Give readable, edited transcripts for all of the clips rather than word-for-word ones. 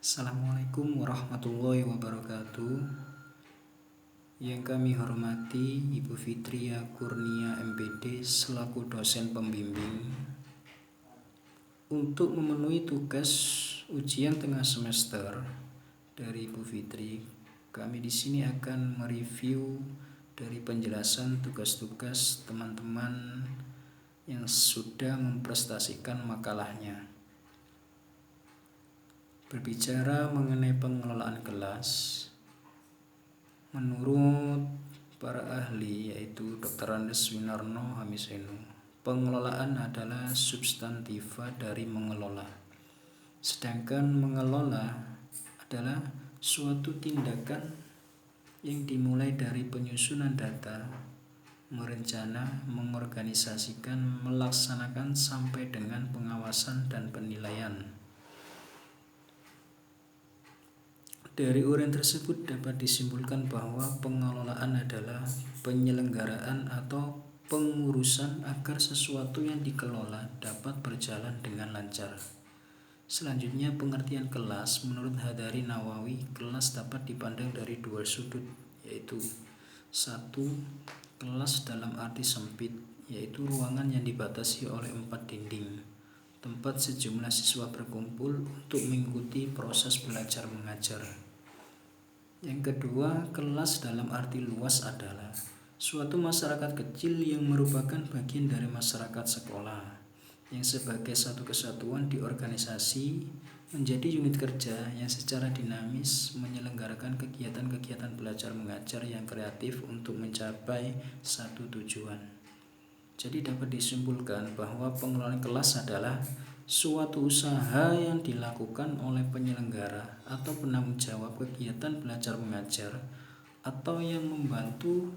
Assalamualaikum warahmatullahi wabarakatuh. Yang kami hormati Ibu Fitria Kurnia MPD selaku dosen pembimbing. Untuk memenuhi tugas ujian tengah semester dari Ibu Fitri, kami di sini akan mereview dari penjelasan tugas-tugas teman-teman yang sudah memprestasikan makalahnya. Berbicara mengenai pengelolaan kelas, menurut para ahli yaitu Dr. Andes Winarno Hamiseno, pengelolaan adalah substantiva dari mengelola. Sedangkan mengelola adalah suatu tindakan yang dimulai dari penyusunan data, merencana, mengorganisasikan, melaksanakan sampai dengan pengawasan dan penilaian. Dari uraian tersebut dapat disimpulkan bahwa pengelolaan adalah penyelenggaraan atau pengurusan agar sesuatu yang dikelola dapat berjalan dengan lancar. Selanjutnya, pengertian kelas menurut Hadari Nawawi, kelas dapat dipandang dari dua sudut, yaitu satu, kelas dalam arti sempit, yaitu ruangan yang dibatasi oleh 4 dinding, tempat sejumlah siswa berkumpul untuk mengikuti proses belajar mengajar. Yang kedua, kelas dalam arti luas adalah suatu masyarakat kecil yang merupakan bagian dari masyarakat sekolah, yang sebagai satu kesatuan diorganisasi menjadi unit kerja yang secara dinamis menyelenggarakan kegiatan-kegiatan belajar mengajar yang kreatif untuk mencapai satu tujuan. Jadi dapat disimpulkan bahwa pengelolaan kelas adalah suatu usaha yang dilakukan oleh penyelenggara atau penanggung jawab kegiatan belajar mengajar atau yang membantu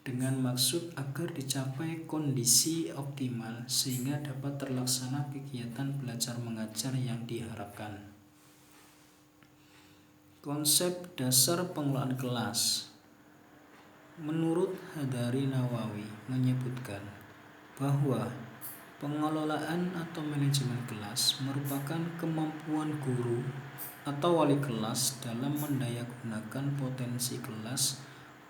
dengan maksud agar dicapai kondisi optimal sehingga dapat terlaksana kegiatan belajar mengajar yang diharapkan. Konsep dasar pengelolaan kelas menurut Hadari Nawawi menyebutkan bahwa pengelolaan atau manajemen kelas merupakan kemampuan guru atau wali kelas dalam mendayagunakan potensi kelas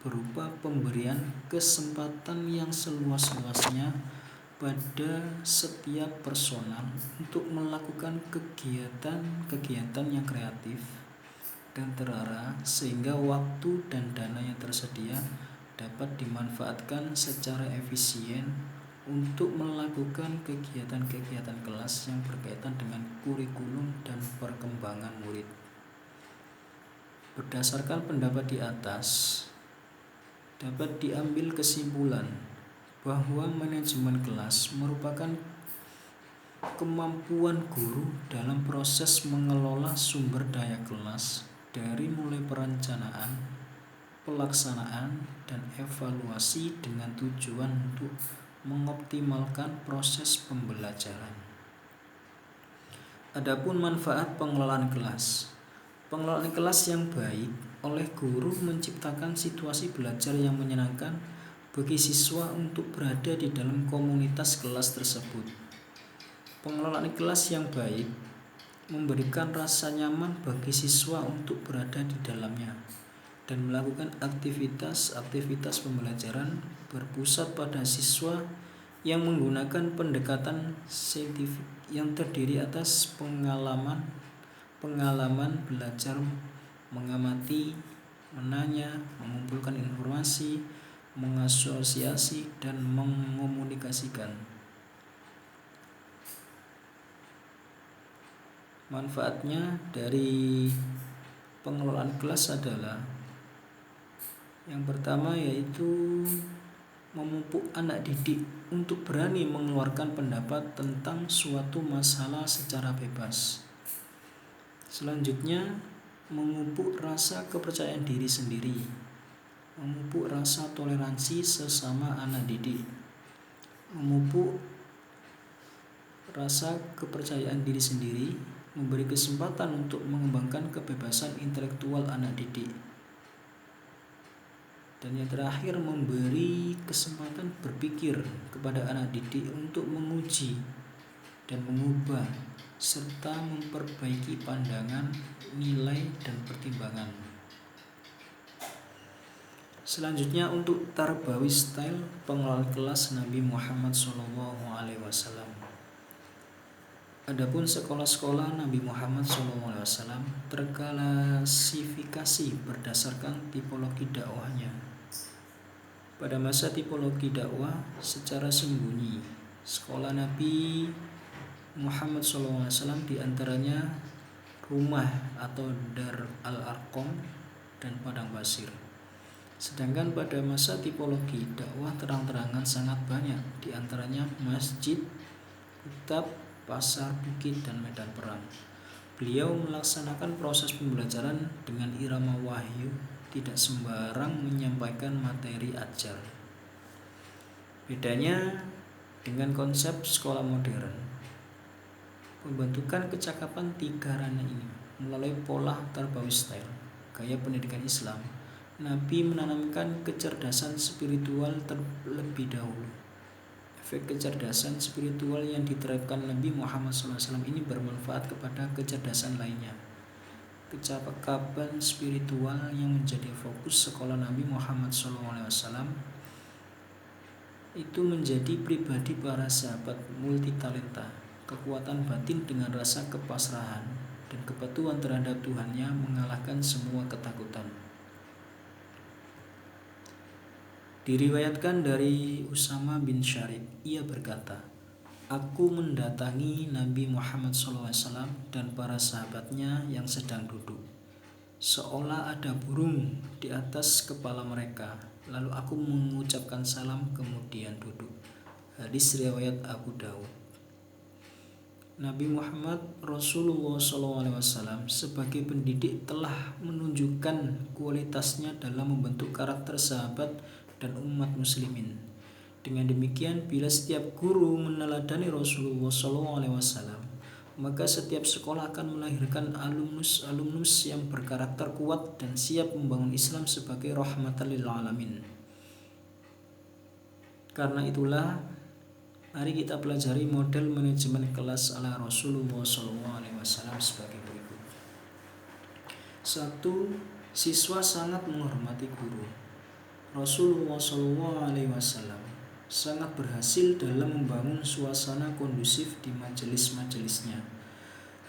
berupa pemberian kesempatan yang seluas-luasnya pada setiap personal untuk melakukan kegiatan-kegiatan yang kreatif dan terarah sehingga waktu dan dana yang tersedia dapat dimanfaatkan secara efisien untuk melakukan kegiatan-kegiatan kelas yang berkaitan dengan kurikulum dan perkembangan murid. Berdasarkan pendapat di atas, dapat diambil kesimpulan bahwa manajemen kelas merupakan kemampuan guru dalam proses mengelola sumber daya kelas dari mulai perencanaan, pelaksanaan, dan evaluasi dengan tujuan untuk mengoptimalkan proses pembelajaran. Adapun manfaat pengelolaan kelas. Pengelolaan kelas yang baik oleh guru menciptakan situasi belajar yang menyenangkan bagi siswa untuk berada di dalam komunitas kelas tersebut. Pengelolaan kelas yang baik memberikan rasa nyaman bagi siswa untuk berada di dalamnya dan melakukan aktivitas pembelajaran berpusat pada siswa yang menggunakan pendekatan saintifik yang terdiri atas pengalaman belajar, mengamati, menanya, mengumpulkan informasi, mengasosiasi, dan mengomunikasikan. Manfaatnya dari pengelolaan kelas adalah yang pertama yaitu memupuk anak didik untuk berani mengeluarkan pendapat tentang suatu masalah secara bebas. Selanjutnya, memupuk rasa kepercayaan diri sendiri, memupuk rasa toleransi sesama anak didik, memupuk rasa kepercayaan diri sendiri, memberi kesempatan untuk mengembangkan kebebasan intelektual anak didik. Dan yang terakhir, memberi kesempatan berpikir kepada anak didik untuk menguji dan mengubah serta memperbaiki pandangan, nilai, dan pertimbangan. Selanjutnya untuk Tarbawi Style pengelolaan kelas Nabi Muhammad SAW. Adapun sekolah-sekolah Nabi Muhammad SAW terklasifikasi berdasarkan tipologi dakwahnya. Pada masa tipologi dakwah secara sembunyi, sekolah Nabi Muhammad SAW diantaranya Rumah atau Dar Al-Arqam dan Padang Pasir. Sedangkan pada masa tipologi dakwah terang-terangan sangat banyak, diantaranya masjid, kitab, pasar, bukit, dan medan perang. Beliau melaksanakan proses pembelajaran dengan irama wahyu, tidak sembarang menyampaikan materi ajar. Bedanya dengan konsep sekolah modern, pembentukan kecakapan tiga ranah ini melalui pola Tarbawi Style, gaya pendidikan Islam. Nabi menanamkan kecerdasan spiritual terlebih dahulu. Efek kecerdasan spiritual yang diterapkan Nabi Muhammad SAW ini bermanfaat kepada kecerdasan lainnya. Kecakapan spiritual yang menjadi fokus sekolah Nabi Muhammad SAW itu menjadi pribadi para sahabat multitalenta, kekuatan batin dengan rasa kepasrahan dan kepatuhan terhadap Tuhannya mengalahkan semua ketakutan. Diriwayatkan dari Usama bin Syarif, ia berkata, "Aku mendatangi Nabi Muhammad SAW dan para sahabatnya yang sedang duduk, seolah ada burung di atas kepala mereka. Lalu aku mengucapkan salam kemudian duduk." Hadis riwayat Abu Dawud. Nabi Muhammad Rasulullah SAW sebagai pendidik telah menunjukkan kualitasnya dalam membentuk karakter sahabat dan umat muslimin. Dengan demikian, bila setiap guru meneladani Rasulullah SAW, maka setiap sekolah akan melahirkan alumnus yang berkarakter kuat dan siap membangun Islam sebagai rahmatan lil alamin. Karena itulah, mari kita pelajari model manajemen kelas ala Rasulullah SAW sebagai berikut. 1. Siswa sangat menghormati guru. Rasulullah SAW sangat berhasil dalam membangun suasana kondusif di majelis-majelisnya.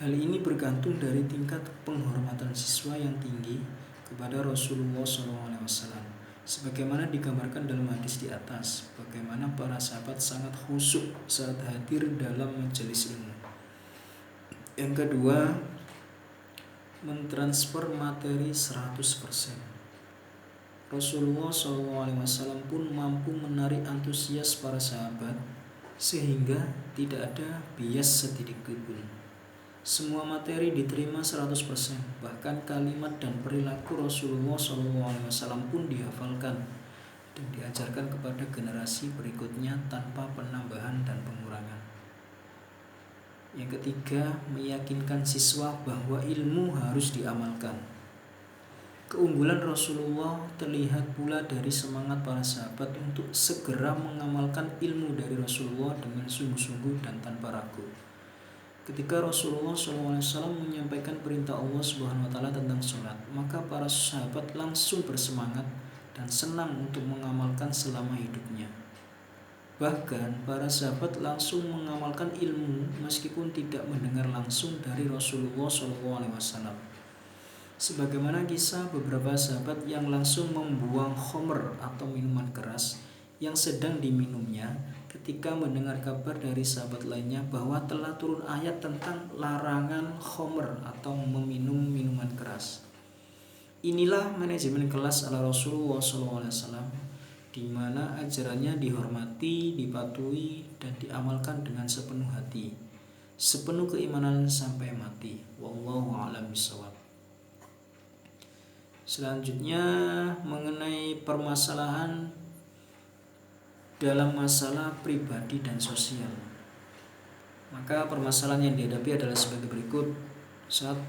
Hal ini bergantung dari tingkat penghormatan siswa yang tinggi kepada Rasulullah SAW. Sebagaimana digambarkan dalam hadis di atas, bagaimana para sahabat sangat khusyuk saat hadir dalam majelis ilmu. Yang kedua, mentransfer materi 100%. Rasulullah SAW pun mampu menarik antusias para sahabat sehingga tidak ada bias sedikit pun. Semua materi diterima 100%, bahkan kalimat dan perilaku Rasulullah SAW pun dihafalkan dan diajarkan kepada generasi berikutnya tanpa penambahan dan pengurangan. Yang ketiga, meyakinkan siswa bahwa ilmu harus diamalkan. Keunggulan Rasulullah terlihat pula dari semangat para sahabat untuk segera mengamalkan ilmu dari Rasulullah dengan sungguh-sungguh dan tanpa ragu. Ketika Rasulullah SAW menyampaikan perintah Allah SWT tentang sholat, maka para sahabat langsung bersemangat dan senang untuk mengamalkan selama hidupnya. Bahkan para sahabat langsung mengamalkan ilmu meskipun tidak mendengar langsung dari Rasulullah SAW. Sebagaimana kisah beberapa sahabat yang langsung membuang khamr atau minuman keras yang sedang diminumnya ketika mendengar kabar dari sahabat lainnya bahwa telah turun ayat tentang larangan khamr atau meminum minuman keras. Inilah manajemen kelas ala Rasulullah SAW, di mana ajarannya dihormati, dipatuhi, dan diamalkan dengan sepenuh hati, sepenuh keimanan sampai mati. Wallahu a'lam bishawab. Selanjutnya mengenai permasalahan dalam masalah pribadi dan sosial. Maka permasalahan yang dihadapi adalah sebagai berikut. 1.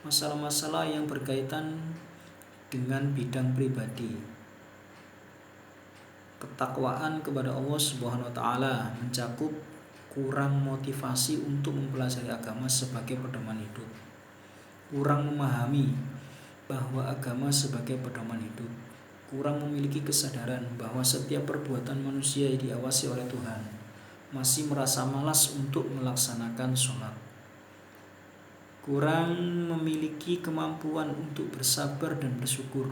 Masalah-masalah yang berkaitan dengan bidang pribadi. Ketakwaan kepada Allah Subhanahu wa taala mencakup kurang motivasi untuk mempelajari agama sebagai pedoman hidup, kurang memahami bahwa agama sebagai pedoman hidup, kurang memiliki kesadaran bahwa setiap perbuatan manusia diawasi oleh Tuhan, masih merasa malas untuk melaksanakan sholat, kurang memiliki kemampuan untuk bersabar dan bersyukur.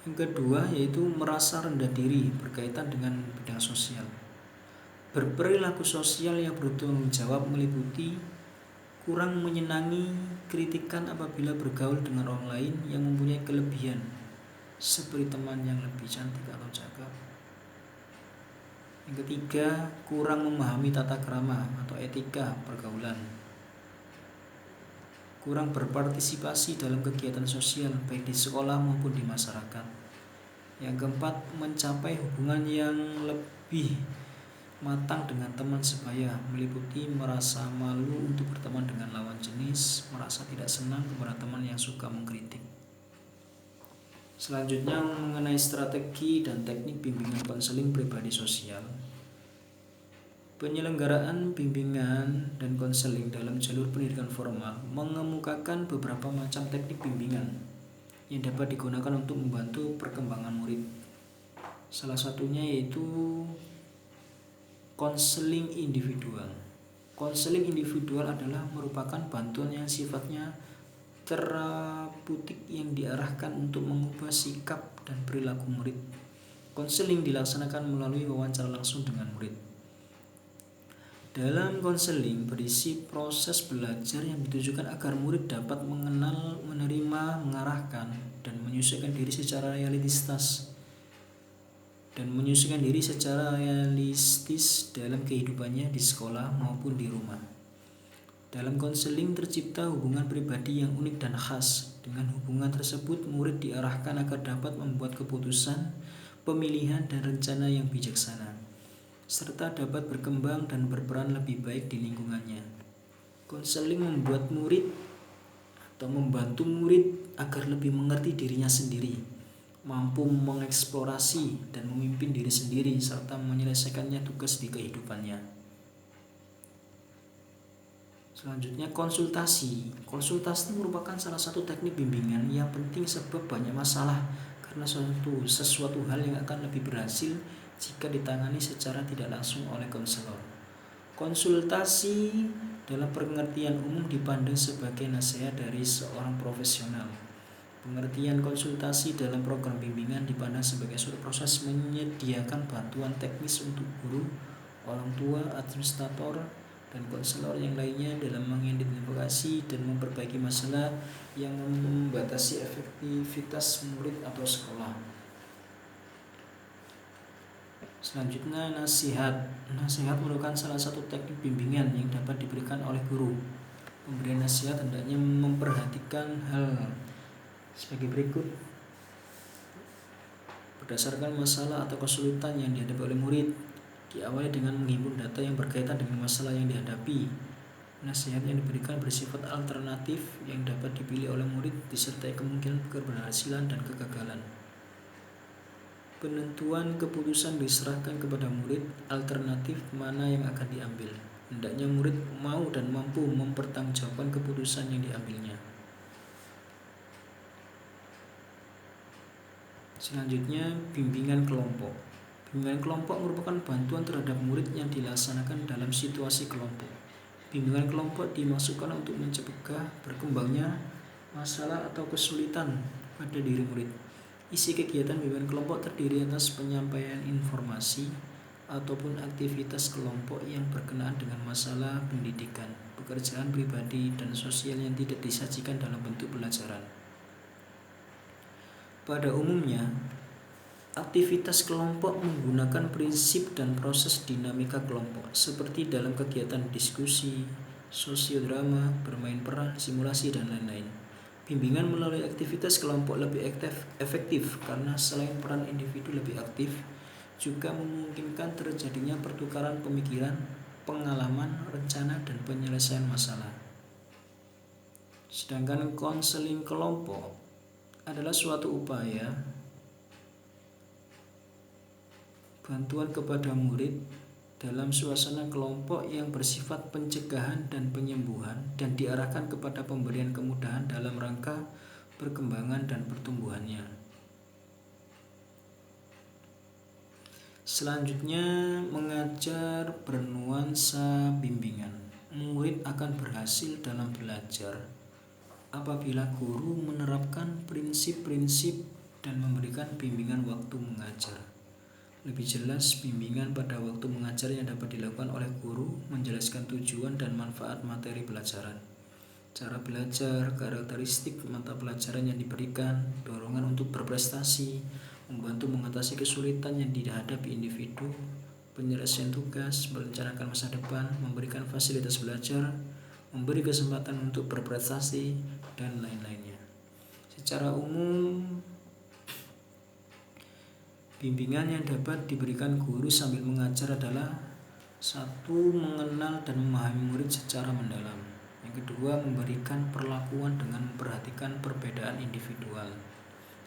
Yang kedua yaitu merasa rendah diri berkaitan dengan bidang sosial. Berperilaku sosial yang bertanggung jawab meliputi kurang menyenangi kritikan apabila bergaul dengan orang lain yang mempunyai kelebihan, seperti teman yang lebih cantik atau cakep. Yang ketiga, kurang memahami tata krama atau etika pergaulan. Kurang berpartisipasi dalam kegiatan sosial baik di sekolah maupun di masyarakat. Yang keempat, mencapai hubungan yang lebih matang dengan teman sebaya, meliputi merasa malu untuk berteman dengan lawan jenis, merasa tidak senang kepada teman yang suka mengkritik. Selanjutnya mengenai strategi dan teknik bimbingan konseling pribadi sosial. Penyelenggaraan bimbingan dan konseling dalam jalur pendidikan formal mengemukakan beberapa macam teknik bimbingan yang dapat digunakan untuk membantu perkembangan murid. Salah satunya yaitu konseling individual. Konseling individual adalah merupakan bantuan yang sifatnya terapeutik yang diarahkan untuk mengubah sikap dan perilaku murid. Konseling dilaksanakan melalui wawancara langsung dengan murid. Dalam konseling berisi proses belajar yang ditujukan agar murid dapat mengenal, menerima, mengarahkan, dan menyesuaikan diri secara realistis dalam kehidupannya di sekolah maupun di rumah. Dalam konseling tercipta hubungan pribadi yang unik dan khas. Dengan hubungan tersebut, murid diarahkan agar dapat membuat keputusan, pemilihan, dan rencana yang bijaksana, serta dapat berkembang dan berperan lebih baik di lingkungannya. Konseling membantu murid agar lebih mengerti dirinya sendiri, mampu mengeksplorasi dan memimpin diri sendiri, serta menyelesaikannya tugas di kehidupannya. Selanjutnya konsultasi. Konsultasi merupakan salah satu teknik bimbingan yang penting sebab banyak masalah karena sesuatu hal yang akan lebih berhasil jika ditangani secara tidak langsung oleh konselor. Konsultasi dalam pengertian umum dipandang sebagai nasihat dari seorang profesional. Pengertian konsultasi dalam program bimbingan dipandang sebagai suatu proses menyediakan bantuan teknis untuk guru, orang tua, administrator, dan konselor yang lainnya dalam mengidentifikasi dan memperbaiki masalah yang membatasi efektivitas murid atau sekolah. Selanjutnya nasihat. Nasihat merupakan salah satu teknik bimbingan yang dapat diberikan oleh guru. Pemberian nasihat hendaknya memperhatikan hal sebagai berikut. Berdasarkan masalah atau kesulitan yang dihadapi oleh murid, diawali dengan menghimpun data yang berkaitan dengan masalah yang dihadapi. Nasihat yang diberikan bersifat alternatif yang dapat dipilih oleh murid disertai kemungkinan keberhasilan dan kegagalan. Penentuan keputusan diserahkan kepada murid, alternatif mana yang akan diambil. Hendaknya murid mau dan mampu mempertanggungjawabkan keputusan yang diambilnya. Selanjutnya, bimbingan kelompok. Bimbingan kelompok merupakan bantuan terhadap murid yang dilaksanakan dalam situasi kelompok. Bimbingan kelompok dimaksudkan untuk mencegah berkembangnya masalah atau kesulitan pada diri murid. Isi kegiatan bimbingan kelompok terdiri atas penyampaian informasi ataupun aktivitas kelompok yang berkenaan dengan masalah pendidikan, pekerjaan pribadi, dan sosial yang tidak disajikan dalam bentuk pelajaran. Pada umumnya, aktivitas kelompok menggunakan prinsip dan proses dinamika kelompok, seperti dalam kegiatan diskusi, sosiodrama, bermain peran, simulasi, dan lain-lain. Bimbingan melalui aktivitas kelompok lebih efektif karena selain peran individu lebih aktif, juga memungkinkan terjadinya pertukaran pemikiran, pengalaman, rencana, dan penyelesaian masalah. Sedangkan konseling kelompok adalah suatu upaya bantuan kepada murid dalam suasana kelompok yang bersifat pencegahan dan penyembuhan dan diarahkan kepada pemberian kemudahan dalam rangka perkembangan dan pertumbuhannya. Selanjutnya, mengajar bernuansa bimbingan. Murid akan berhasil dalam belajar apabila guru menerapkan prinsip-prinsip dan memberikan bimbingan waktu mengajar. Lebih jelas, bimbingan pada waktu mengajar yang dapat dilakukan oleh guru menjelaskan tujuan dan manfaat materi pelajaran, cara belajar, karakteristik mata pelajaran yang diberikan, dorongan untuk berprestasi, membantu mengatasi kesulitan yang dihadapi individu, penyelesaian tugas, merencanakan masa depan, memberikan fasilitas belajar, memberi kesempatan untuk berprestasi, dan lain-lainnya. Secara umum, bimbingan yang dapat diberikan guru sambil mengajar adalah: 1. Mengenal dan memahami murid secara mendalam. Yang kedua, memberikan perlakuan dengan memperhatikan perbedaan individual.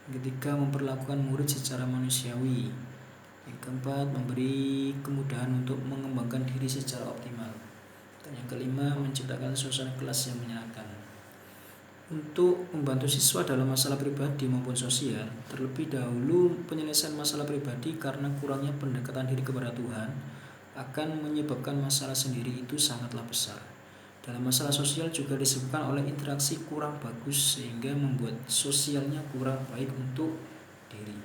Yang ketiga, memperlakukan murid secara manusiawi. Yang keempat, memberi kemudahan untuk mengembangkan diri secara optimal. Dan yang kelima, menciptakan suasana kelas yang menyenangkan. Untuk membantu siswa dalam masalah pribadi maupun sosial, terlebih dahulu penyelesaian masalah pribadi karena kurangnya pendekatan diri kepada Tuhan akan menyebabkan masalah sendiri itu sangatlah besar. Dalam masalah sosial juga disebabkan oleh interaksi kurang bagus sehingga membuat sosialnya kurang baik untuk diri.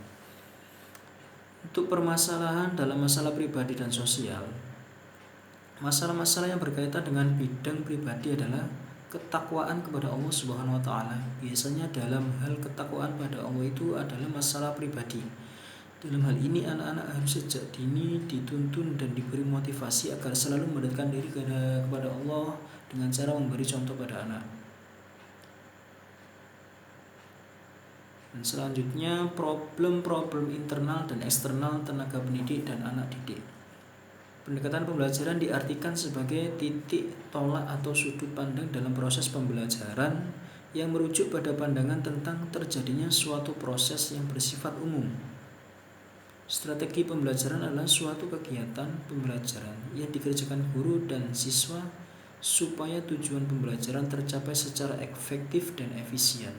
Untuk permasalahan dalam masalah pribadi dan sosial, masalah-masalah yang berkaitan dengan bidang pribadi adalah ketakwaan kepada Allah Subhanahu wa taala. Biasanya dalam hal ketakwaan pada Allah itu adalah masalah pribadi. Dalam hal ini, anak-anak harus sejak dini dituntun dan diberi motivasi agar selalu mendekatkan diri kepada Allah dengan cara memberi contoh pada anak. Dan selanjutnya, problem-problem internal dan eksternal tenaga pendidik dan anak didik. Pendekatan pembelajaran diartikan sebagai titik tolak atau sudut pandang dalam proses pembelajaran yang merujuk pada pandangan tentang terjadinya suatu proses yang bersifat umum. Strategi pembelajaran adalah suatu kegiatan pembelajaran yang dikerjakan guru dan siswa supaya tujuan pembelajaran tercapai secara efektif dan efisien.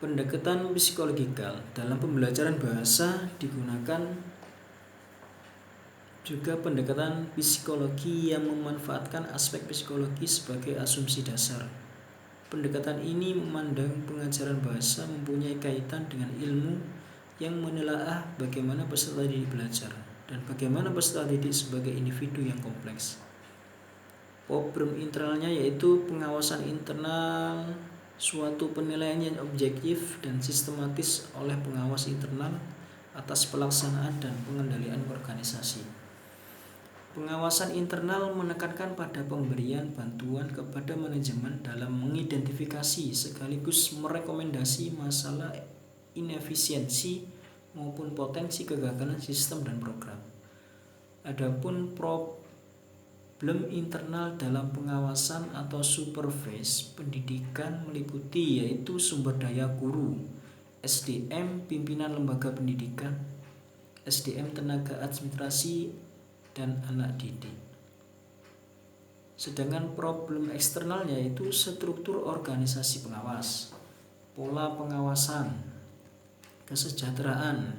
Pendekatan psikologikal dalam pembelajaran bahasa digunakan juga pendekatan psikologi yang memanfaatkan aspek psikologi sebagai asumsi dasar. Pendekatan ini memandang pengajaran bahasa mempunyai kaitan dengan ilmu yang menelaah bagaimana peserta didik belajar dan bagaimana peserta didik sebagai individu yang kompleks. Problem internalnya yaitu pengawasan internal, suatu penilaian yang objektif dan sistematis oleh pengawas internal atas pelaksanaan dan pengendalian organisasi. Pengawasan internal menekankan pada pemberian bantuan kepada manajemen dalam mengidentifikasi sekaligus merekomendasi masalah inefisiensi maupun potensi kegagalan sistem dan program. Adapun problem internal dalam pengawasan atau supervise pendidikan meliputi yaitu sumber daya guru, SDM pimpinan lembaga pendidikan, SDM tenaga administrasi, dan anak didik. Sedangkan problem eksternal yaitu struktur organisasi pengawas, pola pengawasan, kesejahteraan,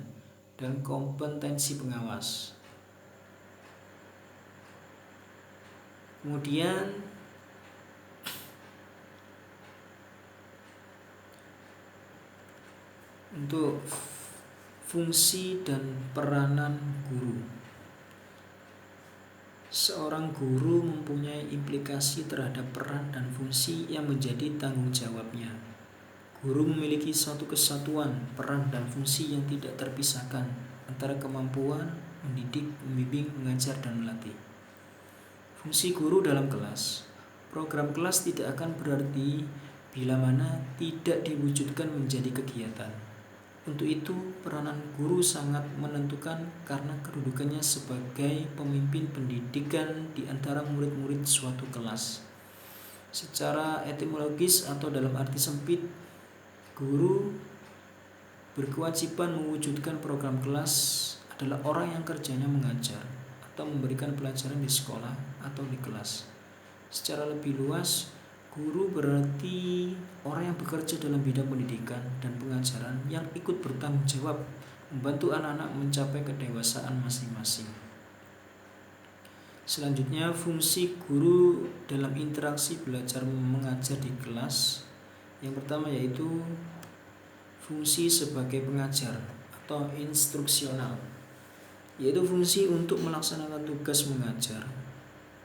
dan kompetensi pengawas. Kemudian untuk fungsi dan peranan guru. Seorang guru mempunyai implikasi terhadap peran dan fungsi yang menjadi tanggung jawabnya. Guru memiliki suatu kesatuan, peran dan fungsi yang tidak terpisahkan antara kemampuan mendidik, membimbing, mengajar, dan melatih. Fungsi guru dalam kelas. Program kelas tidak akan berarti bila mana tidak diwujudkan menjadi kegiatan. Untuk itu, peranan guru sangat menentukan karena kedudukannya sebagai pemimpin pendidikan di antara murid-murid suatu kelas. Secara etimologis atau dalam arti sempit, guru berkewajiban mewujudkan program kelas adalah orang yang kerjanya mengajar atau memberikan pelajaran di sekolah atau di kelas. Secara lebih luas, guru berarti orang yang bekerja dalam bidang pendidikan dan pengajaran yang ikut bertanggung jawab membantu anak-anak mencapai kedewasaan masing-masing. Selanjutnya, fungsi guru dalam interaksi belajar mengajar di kelas. Yang pertama yaitu fungsi sebagai pengajar atau instruksional, yaitu fungsi untuk melaksanakan tugas mengajar.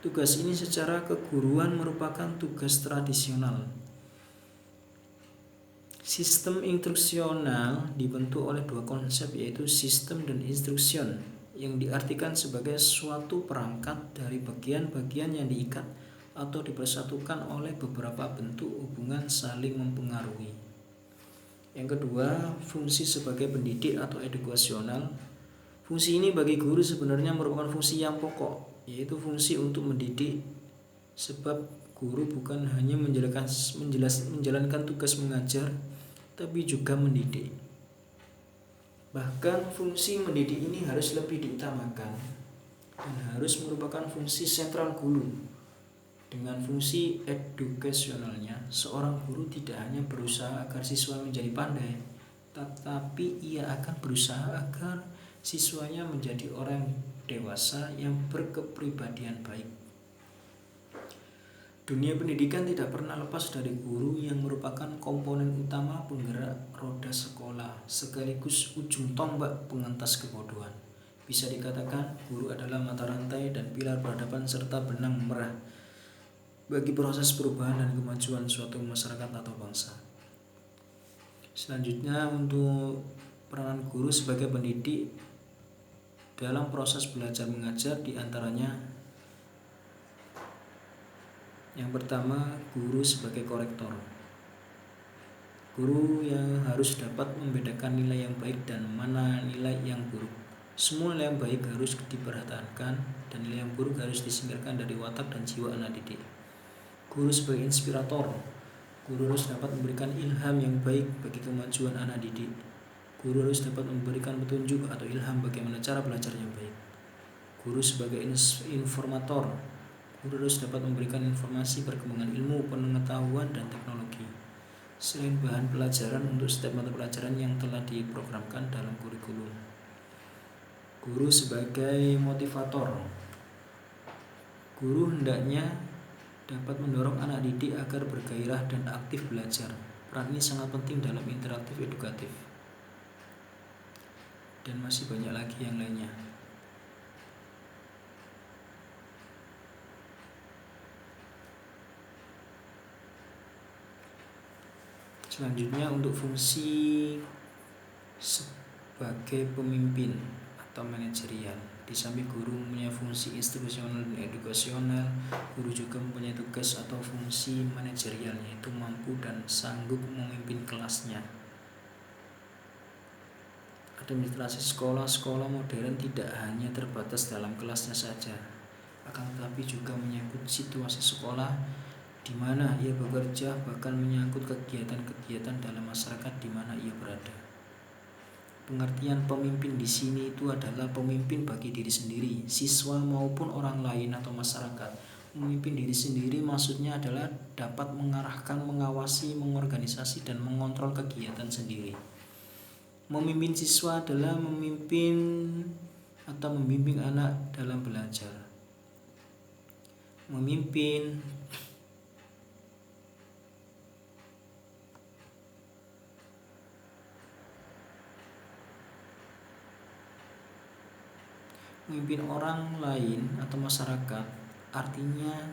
Tugas ini secara keguruan merupakan tugas tradisional. Sistem instruksional dibentuk oleh dua konsep, yaitu sistem dan instruction, yang diartikan sebagai suatu perangkat dari bagian-bagian yang diikat atau dipersatukan oleh beberapa bentuk hubungan saling mempengaruhi. Yang kedua, fungsi sebagai pendidik atau edukasional. Fungsi ini bagi guru sebenarnya merupakan fungsi yang pokok, yaitu fungsi untuk mendidik, sebab guru bukan hanya menjalankan tugas mengajar, tapi juga mendidik. Bahkan fungsi mendidik ini harus lebih diutamakan dan harus merupakan fungsi sentral guru. Dengan fungsi edukasionalnya, seorang guru tidak hanya berusaha agar siswa menjadi pandai, tetapi ia akan berusaha agar siswanya menjadi orang dewasa yang berkepribadian baik. Dunia pendidikan tidak pernah lepas dari guru yang merupakan komponen utama penggerak roda sekolah, sekaligus ujung tombak pengentas kebodohan. Bisa dikatakan, guru adalah mata rantai dan pilar peradaban serta benang merah bagi proses perubahan dan kemajuan suatu masyarakat atau bangsa. Selanjutnya, untuk peranan guru sebagai pendidik dalam proses belajar mengajar, diantaranya yang pertama, guru sebagai korektor. Guru yang harus dapat membedakan nilai yang baik dan mana nilai yang buruk. Semua nilai yang baik harus diperhatikan dan nilai yang buruk harus disingkirkan dari watak dan jiwa anak didik. Guru sebagai inspirator. Guru harus dapat memberikan ilham yang baik bagi kemajuan anak didik. Guru harus dapat memberikan petunjuk atau ilham bagaimana cara belajar yang baik. Guru sebagai informator. Guru harus dapat memberikan informasi perkembangan ilmu, pengetahuan, dan teknologi, selain bahan pelajaran untuk setiap mata pelajaran yang telah diprogramkan dalam kurikulum. Guru sebagai motivator. Guru hendaknya dapat mendorong anak didik agar bergairah dan aktif belajar. Peran ini sangat penting dalam interaktif edukatif. Dan masih banyak lagi yang lainnya. Selanjutnya, untuk fungsi sebagai pemimpin atau manajerial. Di samping guru mempunyai fungsi instruksional dan edukasional, guru juga mempunyai tugas atau fungsi manajerial, yaitu mampu dan sanggup memimpin kelasnya. Administrasi sekolah modern tidak hanya terbatas dalam kelasnya saja, akan tetapi juga menyangkut situasi sekolah di mana ia bekerja, bahkan menyangkut kegiatan-kegiatan dalam masyarakat di mana ia berada. Pengertian pemimpin di sini itu adalah pemimpin bagi diri sendiri, siswa maupun orang lain atau masyarakat. Memimpin diri sendiri maksudnya adalah dapat mengarahkan, mengawasi, mengorganisasi, dan mengontrol kegiatan sendiri. Memimpin siswa adalah memimpin atau membimbing anak dalam belajar. Memimpin orang lain atau masyarakat, artinya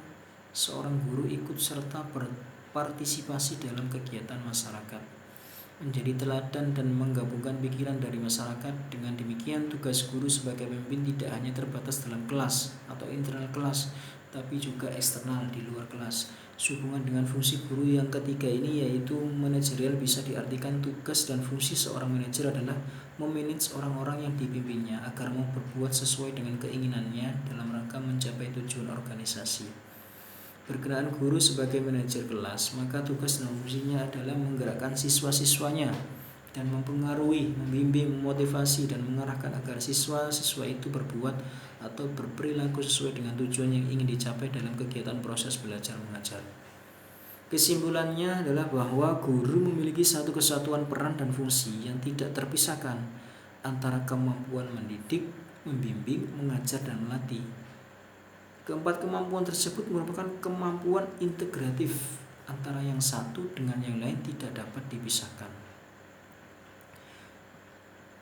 seorang guru ikut serta berpartisipasi dalam kegiatan masyarakat, menjadi teladan dan menggabungkan pikiran dari masyarakat. Dengan demikian, tugas guru sebagai pemimpin tidak hanya terbatas dalam kelas atau internal kelas, tapi juga eksternal di luar kelas. Sehubungan dengan fungsi guru yang ketiga ini, yaitu manajerial, bisa diartikan tugas dan fungsi seorang manajer adalah memanage orang-orang yang dipimpinnya agar mau berbuat sesuai dengan keinginannya dalam rangka mencapai tujuan organisasi. Berkenaan guru sebagai manajer kelas, maka tugas dan fungsinya adalah menggerakkan siswa-siswanya dan mempengaruhi, membimbing, memotivasi, dan mengarahkan agar siswa-siswa itu berbuat atau berperilaku sesuai dengan tujuan yang ingin dicapai dalam kegiatan proses belajar mengajar. Kesimpulannya adalah bahwa guru memiliki satu kesatuan peran dan fungsi yang tidak terpisahkan antara kemampuan mendidik, membimbing, mengajar, dan melatih. Keempat kemampuan tersebut merupakan kemampuan integratif antara yang satu dengan yang lain, tidak dapat dipisahkan.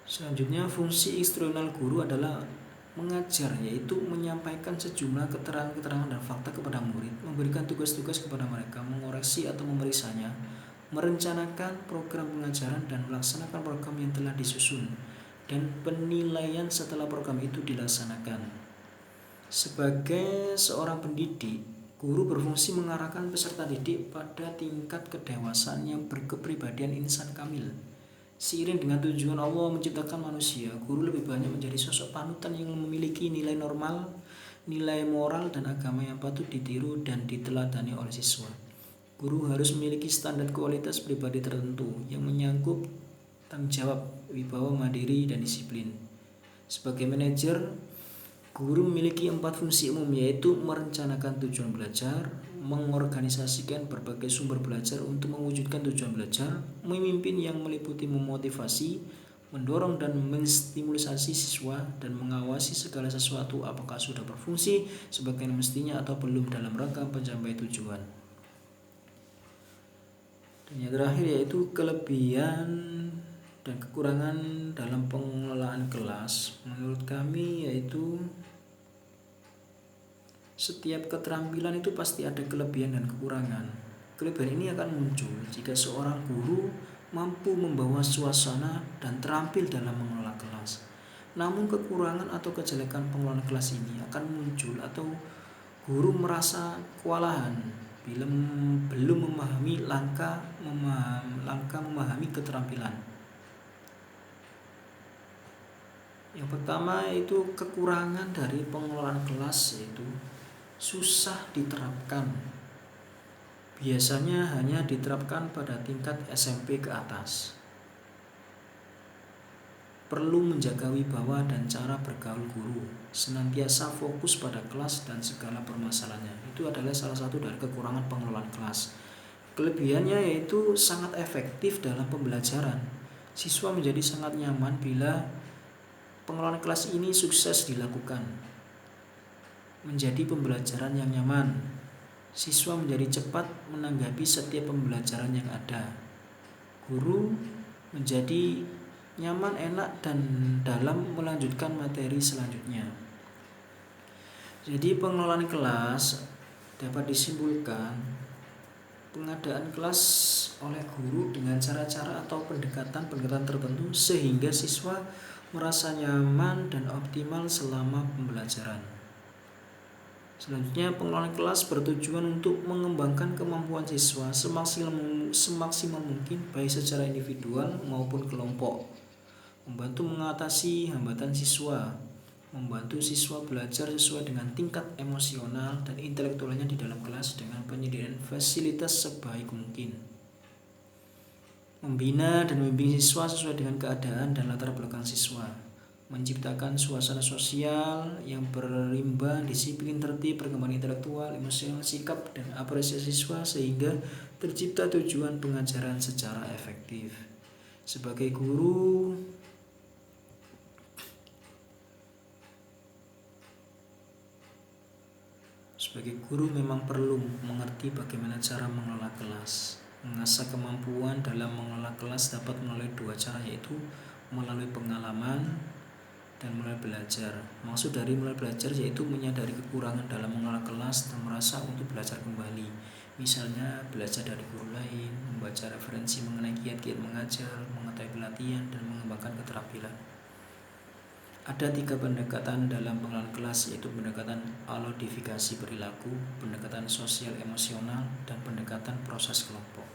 Selanjutnya, fungsi instruksional guru adalah mengajar, yaitu menyampaikan sejumlah keterangan-keterangan dan fakta kepada murid, memberikan tugas-tugas kepada mereka, mengoreksi atau memeriksanya, merencanakan program pengajaran dan melaksanakan program yang telah disusun, dan penilaian setelah program itu dilaksanakan. Sebagai seorang pendidik, guru berfungsi mengarahkan peserta didik pada tingkat kedewasaan yang berkepribadian insan kamil. Seiring dengan tujuan Allah menciptakan manusia, guru lebih banyak menjadi sosok panutan yang memiliki nilai normal, nilai moral, dan agama yang patut ditiru dan diteladani oleh siswa. Guru harus memiliki standar kualitas pribadi tertentu yang menyangkut tanggung jawab, wibawa, mandiri, dan disiplin. Sebagai manajer, guru memiliki 4 fungsi umum, yaitu merencanakan tujuan belajar, mengorganisasikan berbagai sumber belajar untuk mewujudkan tujuan belajar, memimpin yang meliputi memotivasi, mendorong dan menstimulasi siswa, dan mengawasi segala sesuatu apakah sudah berfungsi sebagaimana mestinya atau belum dalam rangka pencapaian tujuan. Dan yang terakhir yaitu kelebihan dan kekurangan dalam pengelolaan kelas. Menurut kami yaitu setiap keterampilan itu pasti ada kelebihan dan kekurangan. Kelebihan ini akan muncul jika seorang guru mampu membawa suasana dan terampil dalam mengelola kelas. Namun kekurangan atau kejelekan pengelolaan kelas ini akan muncul atau guru merasa kewalahan bila belum memahami langkah memahami keterampilan. Yang pertama yaitu kekurangan dari pengelolaan kelas, yaitu susah diterapkan. Biasanya hanya diterapkan pada tingkat SMP ke atas. Perlu menjaga wibawa dan cara bergaul guru, senantiasa fokus pada kelas dan segala permasalahannya. Itu adalah salah satu dari kekurangan pengelolaan kelas. Kelebihannya yaitu sangat efektif dalam pembelajaran. Siswa menjadi sangat nyaman bila pengelolaan kelas ini sukses dilakukan. Menjadi pembelajaran yang nyaman. Siswa menjadi cepat menanggapi setiap pembelajaran yang ada. Guru menjadi nyaman, enak, dan dalam melanjutkan materi selanjutnya. Jadi pengelolaan kelas dapat disimpulkan pengadaan kelas oleh guru dengan cara-cara atau pendekatan tertentu sehingga siswa merasa nyaman dan optimal selama pembelajaran. Selanjutnya, pengelolaan kelas bertujuan untuk mengembangkan kemampuan siswa semaksimal mungkin baik secara individual maupun kelompok, membantu mengatasi hambatan siswa, membantu siswa belajar sesuai dengan tingkat emosional dan intelektualnya di dalam kelas dengan penyediaan fasilitas sebaik mungkin, membina dan membimbing siswa sesuai dengan keadaan dan latar belakang siswa, menciptakan suasana sosial yang berimbang, disiplin, tertib, perkembangan intelektual, emosional, sikap, dan apresiasi siswa sehingga tercipta tujuan pengajaran secara efektif. Sebagai guru memang perlu mengerti bagaimana cara mengelola kelas. Mengasah kemampuan dalam mengelola kelas dapat melalui 2 cara, yaitu melalui pengalaman dan mulai belajar. Maksud dari mulai belajar yaitu menyadari kekurangan dalam mengelola kelas dan merasa untuk belajar kembali. Misalnya belajar dari guru lain, membaca referensi mengenai kiat-kiat mengajar, mengetahui pelatihan, dan mengembangkan keterampilan. Ada 3 pendekatan dalam pengelolaan kelas, yaitu pendekatan alodifikasi perilaku, pendekatan sosial emosional, dan pendekatan proses kelompok.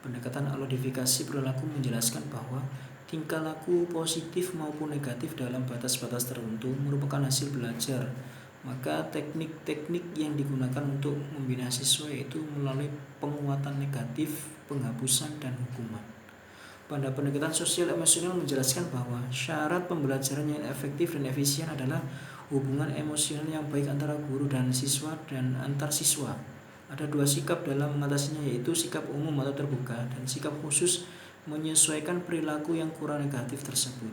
Pendekatan alodifikasi perilaku menjelaskan bahwa tingkah laku positif maupun negatif dalam batas-batas tertentu merupakan hasil belajar Maka teknik-teknik yang digunakan untuk membina siswa yaitu melalui penguatan negatif, penghapusan, dan hukuman. Pada pendekatan sosial emosional menjelaskan bahwa syarat pembelajaran yang efektif dan efisien adalah hubungan emosional yang baik antara guru dan siswa dan antar siswa. Ada dua sikap dalam mengatasinya, yaitu sikap umum atau terbuka dan sikap khusus menyesuaikan perilaku yang kurang negatif tersebut.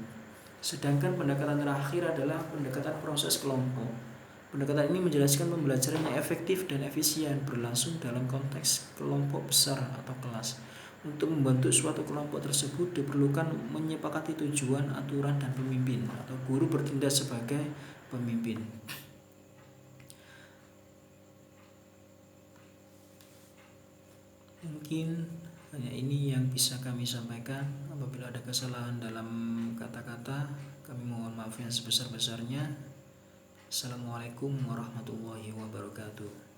Sedangkan pendekatan terakhir adalah pendekatan proses kelompok. Pendekatan ini menjelaskan pembelajaran yang efektif dan efisien berlangsung dalam konteks kelompok besar atau kelas. Untuk membantu suatu kelompok tersebut diperlukan menyepakati tujuan, aturan, dan pemimpin, atau guru bertindak sebagai pemimpin. Mungkin hanya ini yang bisa kami sampaikan. Apabila ada kesalahan dalam kata-kata, kami mohon maaf yang sebesar-besarnya. Assalamualaikum warahmatullahi wabarakatuh.